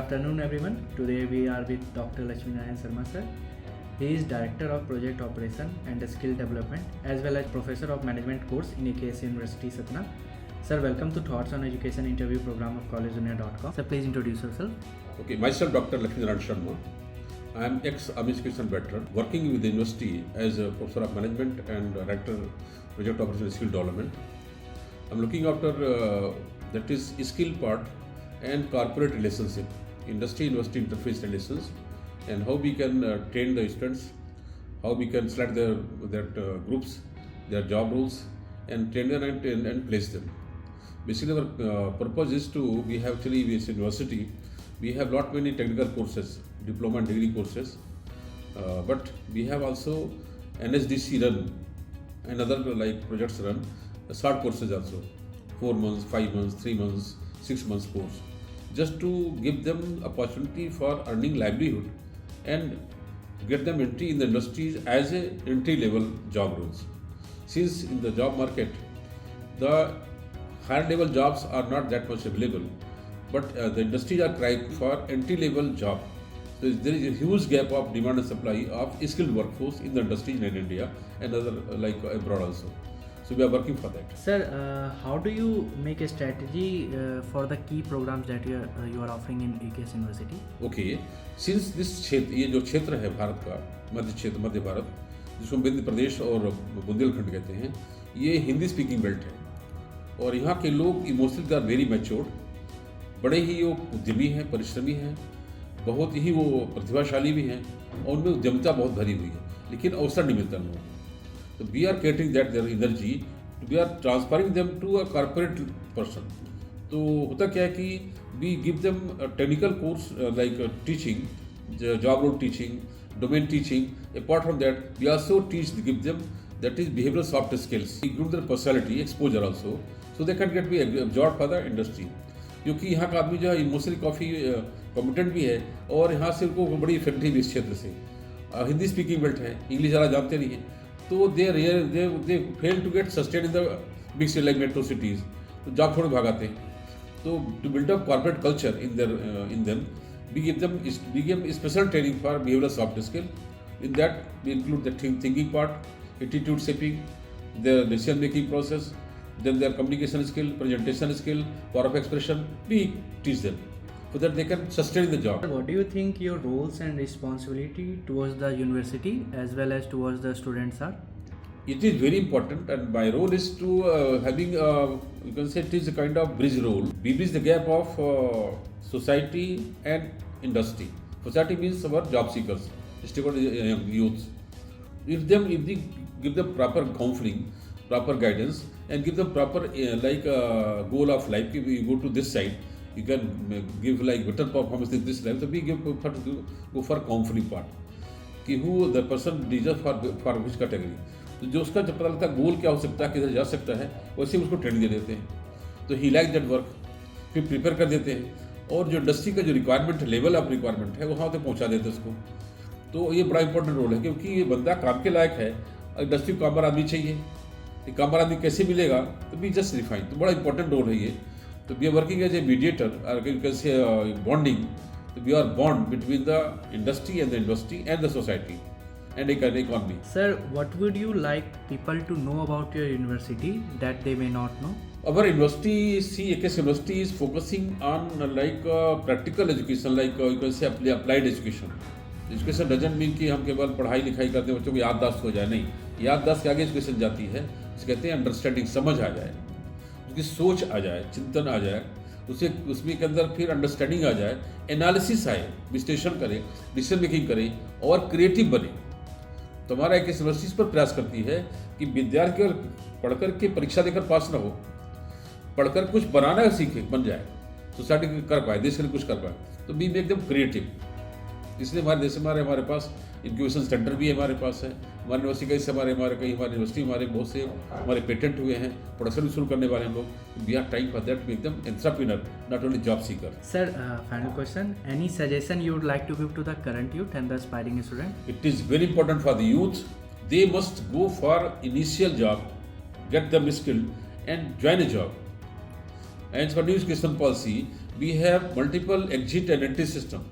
afternoon, everyone. Today we are with Dr. Lakshmi Narayan Sharma sir. He is Director of Project Operation and Skill Development as well as Professor of Management course in AKS University, Satna. Sir, welcome to Thoughts on Education interview program of collegedunia.com. Sir, please introduce yourself. Okay, myself Dr. Lakshmi Narayan Sharma. I am ex-Army education veteran working with the university as a Professor of Management and Director Project Operation and Skill Development. I am looking after that is skill part and corporate relationship, industry-university interface relations, and how we can train the students, how we can select their groups, their job roles, and train them and place them. Basically, our purpose is to, we have actually, this university, we have lot many technical courses, diploma and degree courses, but we have also NSDC run and other like projects run, short courses also, 4 months, 5 months, 3 months, 6 months course, just to give them opportunity for earning livelihood and get them entry in the industries as a entry level job roles. Since in the job market, the higher level jobs are not that much available, but the industries are crying for entry level job. So there is a huge gap of demand and supply of skilled workforce in the industry in India and other like abroad also. So we are working for that. Sir, how do you make a strategy for the key programs that you are offering in AKS University? Okay, since this क्षेत्र, ये जो क्षेत्र है भारत का, मध्य भारत, जिसको मध्य प्रदेश और बुंदेलखंड कहते हैं, ये हिंदी स्पीकिंग बेल्ट है और यहाँ के लोग इमोशनली आर वेरी मैच्योर्ड, बड़े ही वो उद्यमी हैं, परिश्रमी हैं, बहुत ही वो प्रतिभाशाली भी हैं और उनमें उद्यमता बहुत भरी हुई है, लेकिन अवसर नहीं मिलता लोगों को. So we are catering that their energy, we are transferring them to a corporate person. तो होता क्या है कि we give them a technical course like teaching, job role teaching, domain teaching. Apart from that, we also give them that is behavioral soft skills, include their personality, exposure also, so they can be absorbed for the industry. क्योंकि यहाँ का आदमी जो है emotionally काफ़ी competent भी है और यहाँ से उनको बड़ी इफेक्टिव भी इस क्षेत्र से हिंदी स्पीकिंग बेल्ट है, इंग्लिश ज़्यादा जानते नहीं हैं, तो they fail to get sustain in the big city like metro cities, तो जॉब थोड़े भागाते हैं. तो to build up corporate culture in them we give special training for behavioral soft skill. In that we include the thinking part, attitude shaping, their decision making process, then their communication skill, presentation skill, power of expression. We teach them so that they can sustain the job. What do you think your roles and responsibility towards the university as well as towards the students are? It is very important, and my role is to having you can say it is a kind of bridge role. We bridge the gap of society and industry. Society means our job seekers, young youths. If we give them proper counseling, proper guidance, and give them proper goal of life. If you go to this side, you can give like better performance in this life. So we go for counseling part. कि who the person deserves for which category. तो जो उसका जब पता लगता है गोल क्या हो सकता है, किधर जा सकता है, वैसे उसको ट्रेनिंग दे देते हैं. तो ही लाइक दैट वर्क, फिर प्रिपेयर कर देते हैं और जो इंडस्ट्री का जो रिक्वायरमेंट है, लेवल ऑफ रिक्वायरमेंट है, वहाँ तक पहुँचा देते हैं उसको. तो ये बड़ा इंपॉर्टेंट रोल है क्योंकि ये बंदा काम के लायक है, इंडस्ट्री को कामगार आदमी चाहिए. ये कामगार आदमी कैसे मिलेगा, तो बी जस्ट रिफाइन. तो बड़ा इंपॉर्टेंट रोल है ये. तो we are working as a mediator, you can say bonding. We are bond between the industry and the university and the society and economy. Sir, what would you like people to know about your university that they may not know? Our university, AKS University is focusing on practical education, you can say applied education. Education doesn't mean कि हम केवल पढ़ाई लिखाई करते हैं, बच्चों को याददाश्त हो जाए. नहीं, याददाश्त के आगे एजुकेशन जाती है. उसे कहते हैं अंडरस्टैंडिंग, समझ आ जाए, उसकी सोच आ जाए, चिंतन आ जाए, उसमें के अंदर फिर अंडरस्टैंडिंग आ जाए, एनालिसिस आए, विश्लेषण करें, डिसीजन मेकिंग करें और क्रिएटिव बने. तो हमारा एक यूनिवर्सिटी पर प्रयास करती है कि विद्यार्थी केवल पढ़कर के परीक्षा देकर पास ना हो, पढ़कर कुछ बनाना सीखे, बन जाए, सोसाइटी कर पाए, देश के लिए कुछ कर पाए. तो वी मेक देम क्रिएटिव. इसलिए हमारे देश में हमारे पास इंक्यूबेशन सेंटर भी है, हमारे पास है. हमारी यूनिवर्सिटी का इससे हमारी यूनिवर्सिटी हमारे बहुत से हमारे पेटेंट हुए हैं, प्रोडक्शन भी शुरू करने वाले हम लोग. We are trying for that make them entrepreneur, not only job seeker. Sir, final question. Any suggestion you would like to give to the current youth and the aspiring student? It is very important for the youth. They must go for initial job, get them skilled and join a job. And for new education policy, we have multiple exit and entry system.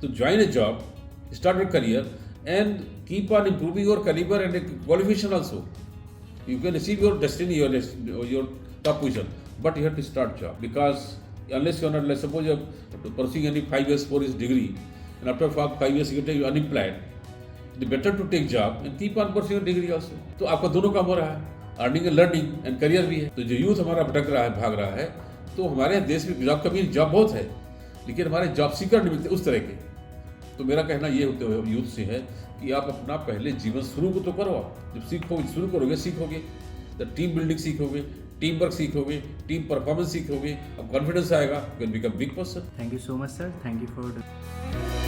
To join a job, start a career, and keep on improving your caliber and qualification also. You can achieve your destiny, your top position, but you have to start job, because unless you are not, let's suppose you are pursuing any 5 years 4 years degree, and after 5 years you are unemployed, it's better to take job and keep on pursuing degree also. तो आपका दोनों काम हो रहा है, earning and learning and career भी है. तो जो यूथ हमारा भटक रहा है, भाग रहा है, तो हमारे देश में जॉब कमी, जॉब बहुत है, लेकिन हमारे जॉब सीकर नहीं मिलते उस तरह के. तो मेरा कहना ये होते हुए यूथ से है कि आप अपना पहले जीवन शुरू तो करो. आप जब सीखोगे, शुरू करोगे, सीखोगे तो टीम बिल्डिंग सीखोगे, टीम वर्क सीखोगे, टीम परफॉर्मेंस सीखोगे, अब कॉन्फिडेंस आएगा, you can become big person. Thank you so much sir, thank you for